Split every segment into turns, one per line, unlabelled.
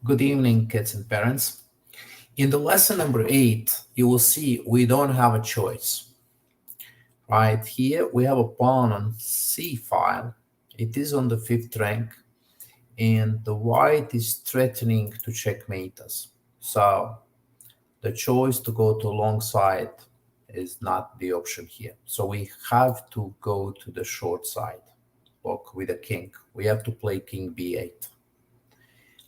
Good evening, kids and parents. In the lesson number 8, you will see we don't have a choice. Right here, we have a pawn on C file. It is on the 5th rank, and the white is threatening to checkmate us. So the choice to go to long side is not the option here. So we have to go to the short side. Look, with a king, we have to play king b8.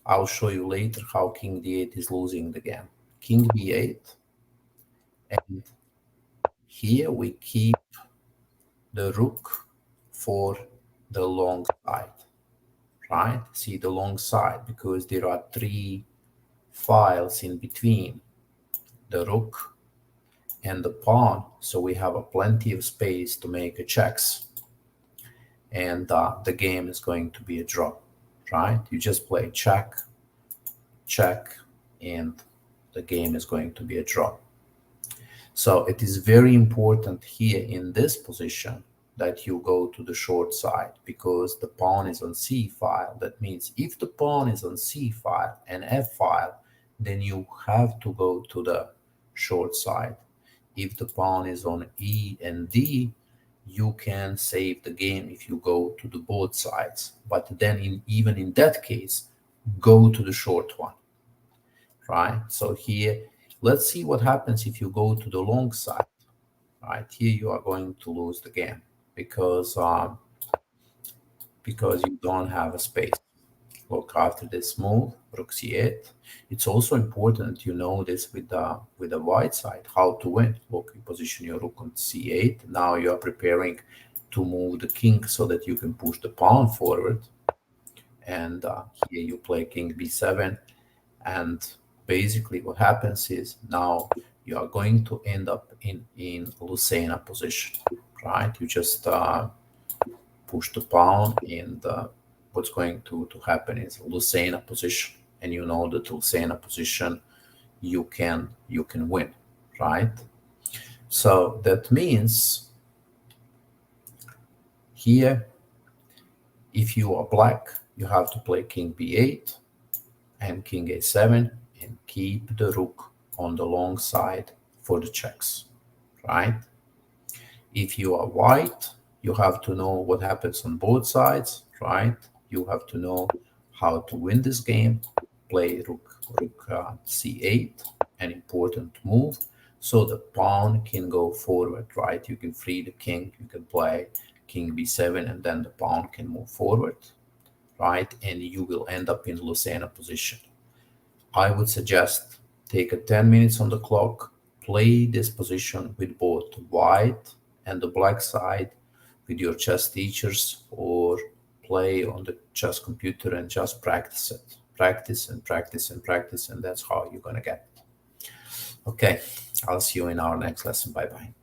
I'll show you later how king d8 is losing the game. King b8, and here we keep the rook for the long side, right? See the long side, because there are 3 files in between the rook and the pawn, so we have a plenty of space to make a checks, and the game is going to be a draw, right? You just play check, check, and the game is going to be a draw. So it is very important here in this position that you go to the short side, because the pawn is on C file. That means if the pawn is on C file and F file, then you have to go to the short side. If the pawn is on E and D, you can save the game if you go to the both sides. But then even in that case, go to the short one, right? So here, let's see what happens if you go to the long side. Right here, you are going to lose the game because you don't have a space. Look, after this move, rook c8. It's also important you know this with the white side, how to win. Look, you position your rook on c8. Now you are preparing to move the king so that you can push the pawn forward. And here you play king b7, and basically what happens is now you are going to end up in Lucena position, right? You just push the pawn, and what's going to happen is Lucena position, and you know that Lucena position you can win, right? So that means here, if you are black, you have to play king b8 and king a7 and keep the rook on the long side for the checks, right? If you are white, you have to know what happens on both sides, right? You have to know how to win this game. Play rook c8, an important move, so the pawn can go forward, right? You can free the king, you can play king b7, and then the pawn can move forward, right? And you will end up in Lucena position. I would suggest take a 10 minutes on the clock, play this position with both white and the black side with your chess teachers, or play on the chess computer and just practice it. Practice and practice and practice, and that's how you're going to get it. Okay, I'll see you in our next lesson. Bye-bye.